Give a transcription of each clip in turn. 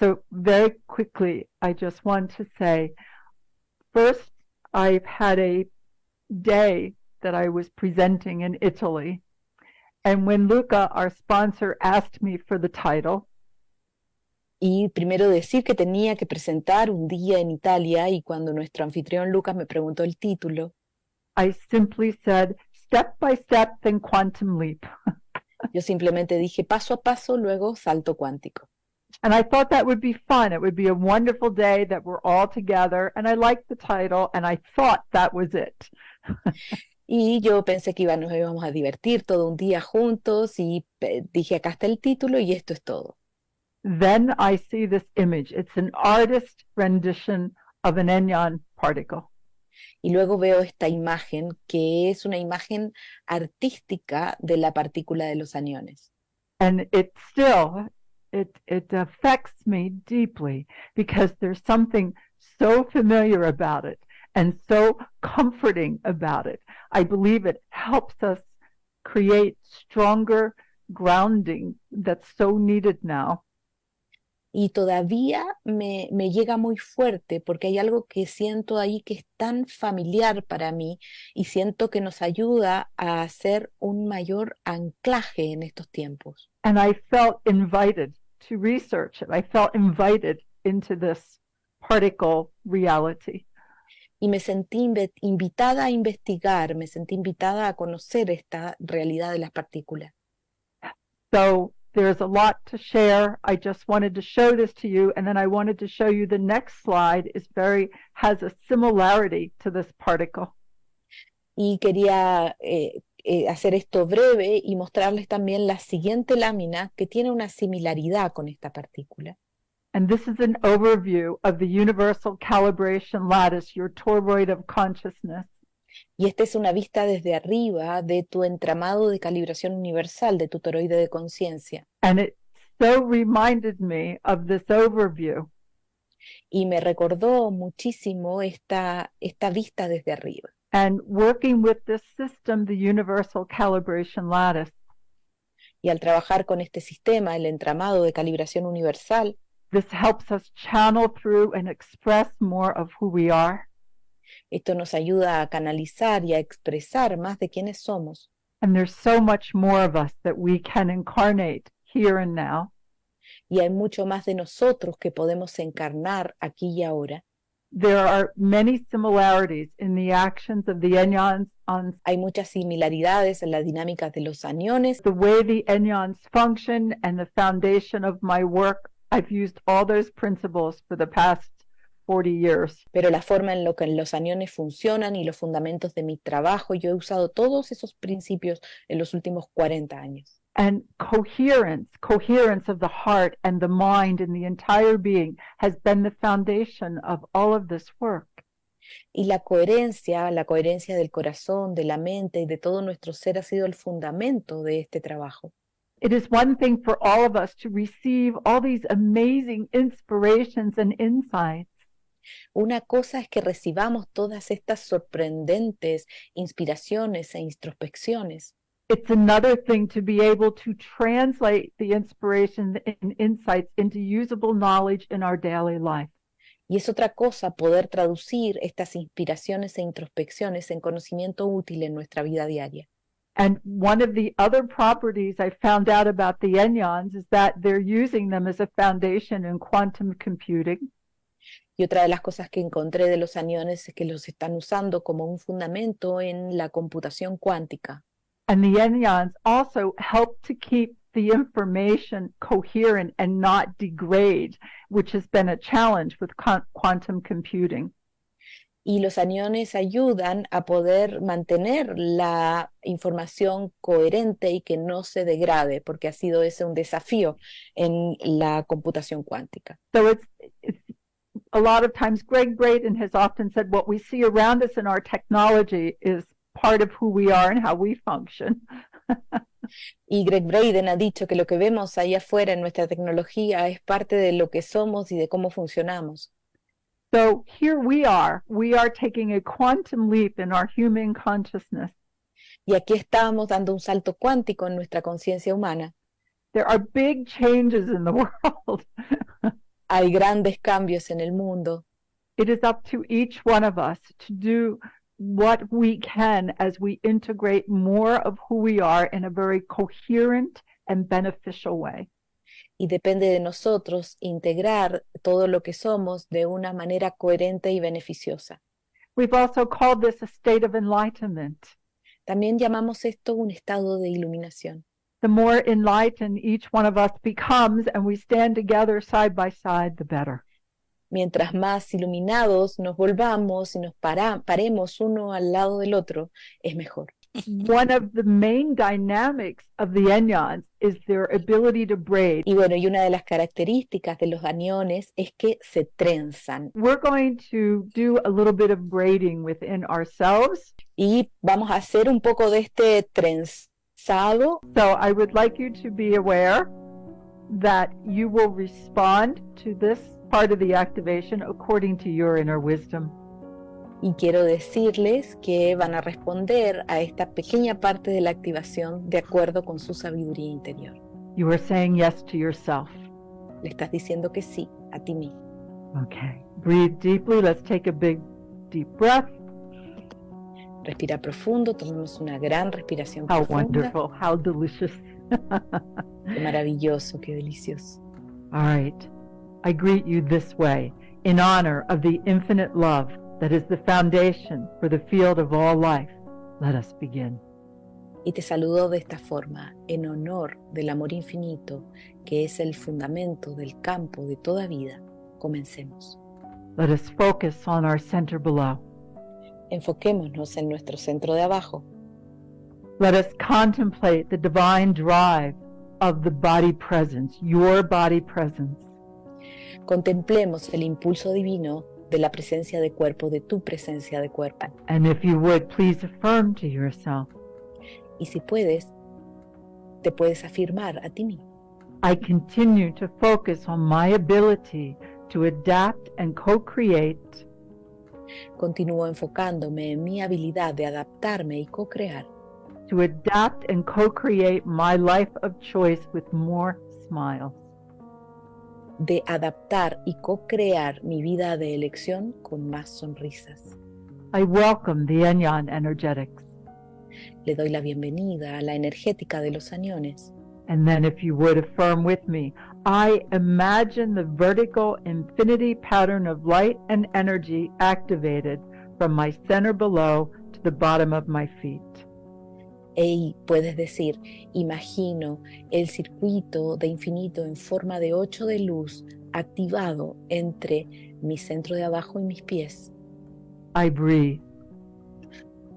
So very quickly, I just want to say, first, I've had a day that I was presenting in Italy. And when Luca, our sponsor, asked me for the title, Y primero decir que tenía que presentar un día en Italia, y cuando nuestro anfitrión Lucas me preguntó el título, I simply said, step by step, then quantum leap. yo simplemente dije paso a paso, luego salto cuántico. And I thought that would be fun. It would be a wonderful day that we're all together. And I liked the title, and I thought that was it. Y yo pensé que nos íbamos a divertir todo un día juntos, y dije, acá está el título y esto es todo. Then I see this image. It's an artist rendition of an enyon particle. Y luego veo esta imagen, que es una imagen artística de la partícula de los aniones. And it affects me deeply because there's something so familiar about it and so comforting about it. I believe it helps us create stronger grounding that's so needed now. Y todavía me llega muy fuerte porque hay algo que siento ahí que es tan familiar para mí, y siento que nos ayuda a hacer un mayor anclaje en estos tiempos. And I felt invited to research it. I felt invited into this particle reality. Y me sentí invitada a investigar, me sentí invitada a conocer esta realidad de las partículas. So there's a lot to share. I just wanted to show this to you, and then I wanted to show you the next slide has a similarity to this particle. Y quería hacer esto breve y mostrarles también la siguiente lámina, que tiene una similaridad con esta partícula. And this is an overview of the universal calibration lattice, your toroid of consciousness. Y esta es una vista desde arriba de tu entramado de calibración universal, de tu toroide de conciencia. And it so reminded me of this overview. Y me recordó muchísimo esta vista desde arriba. And working with this system, the universal calibration lattice, Y al trabajar con este sistema, el entramado de calibración universal, this helps us channel through and express more of who we are. Esto nos ayuda a canalizar y a expresar más de quiénes somos. And there's so much more of us that we can incarnate here and now. Y hay mucho más de nosotros que podemos encarnar aquí y ahora. There are many similarities in the actions of the enyons on Hay muchas similaridades en las dinámicas de los aniones, the way the enyons function and the foundation of my work. I've used all those principles for the past 40 years. pero la forma en lo que los aniones funcionan y los fundamentos de mi trabajo, yo he usado todos esos principios en los últimos 40 años. And coherence of the heart and the mind and the entire being has been the foundation of all of this work. Y la coherencia del corazón, de la mente y de todo nuestro ser ha sido el fundamento de este trabajo. It is one thing for all of us to receive all these amazing inspirations and insights. Una cosa es que recibamos todas estas sorprendentes inspiraciones e introspecciones. It's another thing to be able to translate the inspiration and insights into usable knowledge in our daily life. Y es otra cosa poder traducir estas inspiraciones e introspecciones en conocimiento útil en nuestra vida diaria. And one of the other properties I found out about the enyons is that they're using them as a foundation in quantum computing. Y otra de las cosas que encontré de los aniones es que los están usando como un fundamento en la computación cuántica. And the enyons also help to keep the information coherent and not degrade, which has been a challenge with quantum computing. Y los aniones ayudan a poder mantener la información coherente y que no se degrade, porque ha sido ese un desafío en la computación cuántica. So it's a lot of times Greg Braden has often said what we see around us in our technology is part of who we are and how we function. Y Greg Braden ha dicho que lo que vemos ahí afuera en nuestra tecnología es parte de lo que somos y de cómo funcionamos. So here we are taking a quantum leap in our human consciousness. Y aquí estamos dando un salto cuántico en nuestra conciencia humana. There are big changes in the world. Hay grandes cambios en el mundo. It is up to each one of us to do what we can as we integrate more of who we are in a very coherent and beneficial way. Y depende de nosotros integrar todo lo que somos de una manera coherente y beneficiosa. We've also called this a state of enlightenment. También llamamos esto un estado de iluminación. The more enlightened each one of us becomes and we stand together side by side, the better. Mientras más iluminados nos volvamos y nos paremos uno al lado del otro, es mejor. One of the main dynamics of the enyons is their ability to braid. Y bueno, y una de las características de los aniones es que se trenzan. We're going to do a little bit of braiding within ourselves. Y vamos a hacer un poco de este trenzado. So I would like you to be aware that you will respond to this part of the activation according to your inner wisdom. Y quiero decirles que van a responder a esta pequeña parte de la activación de acuerdo con su sabiduría interior. You are saying yes to yourself. Le estás diciendo que sí a ti mismo. Okay. Breathe deeply. Let's take a big, deep breath. Respira profundo, tomemos una gran respiración How profunda. wonderful. How delicious. Qué maravilloso, qué delicioso. All right. I greet you this way in honor of the infinite love that is the foundation for the field of all life. Let us begin. Y te saludo de esta forma, en honor del amor infinito, que es el fundamento del campo de toda vida. Comencemos. Let us focus on our center below. Enfoquémonos en nuestro centro de abajo. Let us contemplate the divine drive of the body presence, your body presence. Contemplemos el impulso divino de la presencia de cuerpo, de tu presencia de cuerpo. And if you would, please affirm to yourself, Y si puedes, te puedes afirmar a ti mismo. I continue to focus on my ability to adapt and co-create Continúo enfocándome en mi habilidad de adaptarme y co-crear, to adapt and co-create my life of choice with more smiles. de adaptar y co-crear mi vida de elección con más sonrisas. I welcome the Enyon energetics. Le doy la bienvenida a la energética de los aniones. And then if you would affirm with me, I imagine the vertical infinity pattern of light and energy activated from my center below to the bottom of my feet. Y puedes decir, imagino el circuito de infinito en forma de 8 de luz activado entre mi centro de abajo y mis pies. I breathe.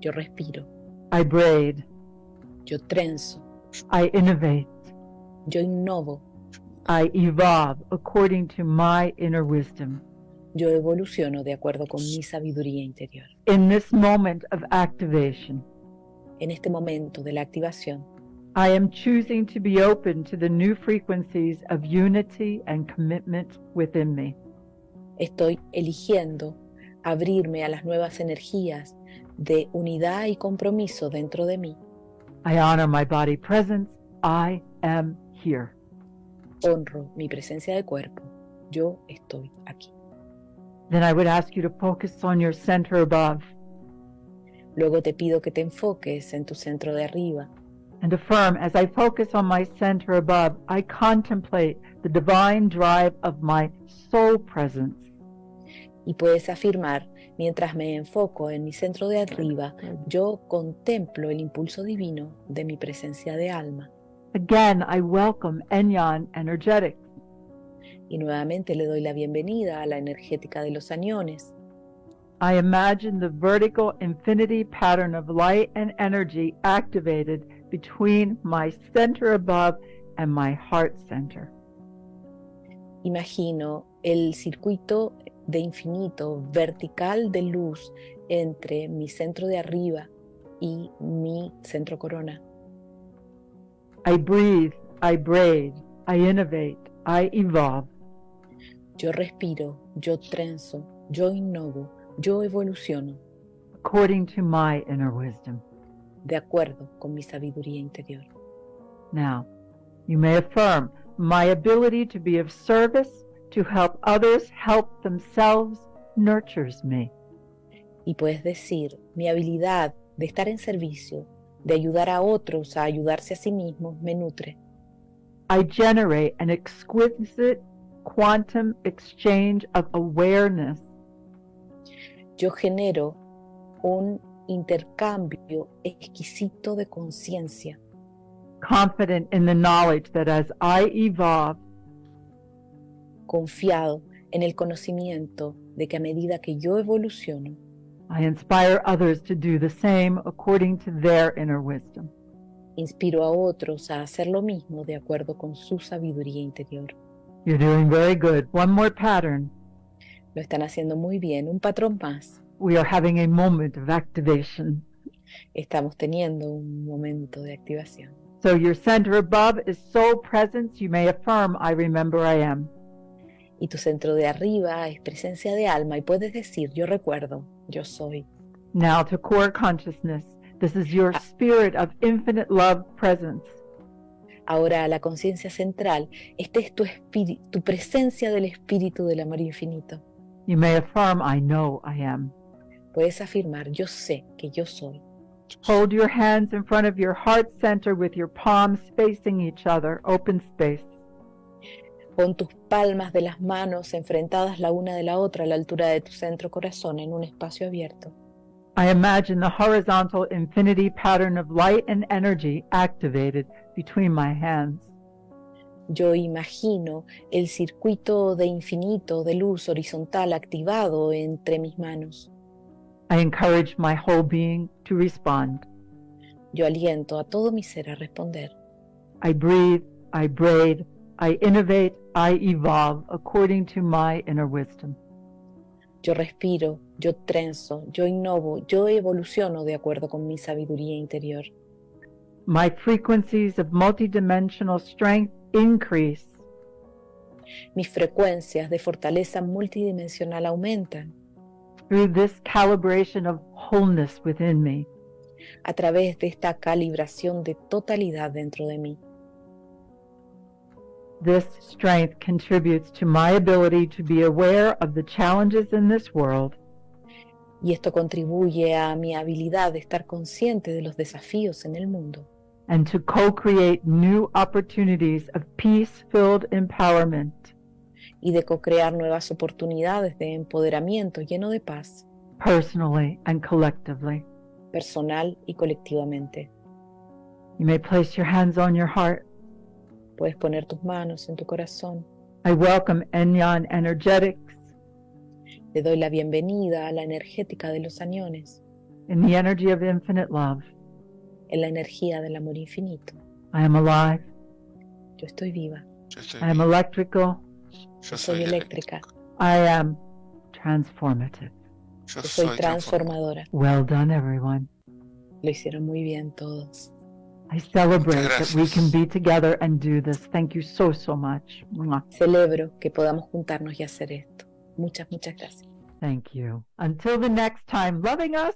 Yo respiro, I braid. yo trenzo, I innovate. yo innovo, I evolve according to my inner wisdom. yo evoluciono de acuerdo con mi sabiduría interior. In this moment of activation, En este momento de la activación, I am choosing to be open to the new frequencies of unity and commitment within me. estoy eligiendo abrirme a las nuevas energías de unidad y compromiso dentro de mí. I honor my body presence. I am here. Honro mi presencia de cuerpo. Yo estoy aquí. Then I would ask you to focus on your center above Luego te pido que te enfoques en tu centro de arriba and affirm, as I focus on my center above, I contemplate the divine drive of my soul presence. y puedes afirmar, mientras me enfoco en mi centro de arriba, yo contemplo el impulso divino de mi presencia de alma. Again, I welcome Enyon energetics. Y nuevamente le doy la bienvenida a la energética de los aniones. I imagine the vertical infinity pattern of light and energy activated between my center above and my heart center. Imagino el circuito de infinito vertical de luz entre mi centro de arriba y mi centro corona. I breathe, I braid, I innovate, I evolve. Yo respiro, yo trenzo, yo innovo, yo evoluciono According to my inner wisdom. de acuerdo con mi sabiduría interior. Now, you may affirm, my ability to be of service to help others help themselves nurtures me. Y puedes decir, mi habilidad de estar en servicio, de ayudar a otros a ayudarse a sí mismos, me nutre. I generate an exquisite quantum exchange of awareness Yo genero un intercambio exquisito de conciencia, confident in the knowledge that as I evolve, confiado en el conocimiento de que a medida que yo evoluciono, I inspire others to do the same according to their inner wisdom. inspiro a otros a hacer lo mismo de acuerdo con su sabiduría interior. You're doing very good. One more pattern. Lo están haciendo muy bien. Un patrón más. We are having a moment of activation. Estamos teniendo un momento de activación. So your center above is soul presence. You may affirm, I remember I am. Y tu centro de arriba es presencia de alma y puedes decir, yo recuerdo, yo soy. Now to core consciousness. This is your spirit of infinite love presence. Ahora a la conciencia central, este es tu espíritu, tu presencia del espíritu del amor infinito. You may affirm, I know I am. Puedes afirmar, yo sé que yo soy. Hold your hands in front of your heart center with your palms facing each other, open space. Pon tus palmas de las manos enfrentadas la una de la otra a la altura de tu centro corazón en un espacio abierto. I imagine the horizontal infinity pattern of light and energy activated between my hands. Yo imagino el circuito de infinito de luz horizontal activado entre mis manos. I encourage my whole being to respond. Yo aliento a todo mi ser a responder. I breathe, I braid, I innovate, I evolve according to my inner wisdom. Yo respiro, yo trenzo, yo innovo, yo evoluciono de acuerdo con mi sabiduría interior. My frequencies of multidimensional strength increase. Mis frecuencias de fortaleza multidimensional aumentan Through this calibration of wholeness within me. a través de esta calibración de totalidad dentro de mí. This strength contributes to my ability to be aware of the challenges in this world Y esto contribuye a mi habilidad de estar consciente de los desafíos en el mundo and to co-create new opportunities of peace-filled empowerment y de co-crear nuevas oportunidades de empoderamiento lleno de paz, personally and collectively. personal y colectivamente. You may place your hands on your heart. Puedes poner tus manos en tu corazón. I welcome Enyan energetics Le doy la bienvenida a la energética de los aniones, in the energy of infinite love. en la energía del amor infinito. I am alive. Yo estoy viva, I am electrical. yo soy eléctrica, I am transformative. yo soy transformadora. Well done, everyone. Lo hicieron muy bien todos. I celebrate Muchas that we gracias. can be together and do this. Thank you so, so much. Mwah. Celebro que podamos juntarnos y hacer esto. Muchas, muchas gracias. Thank you. Until the next time, loving us.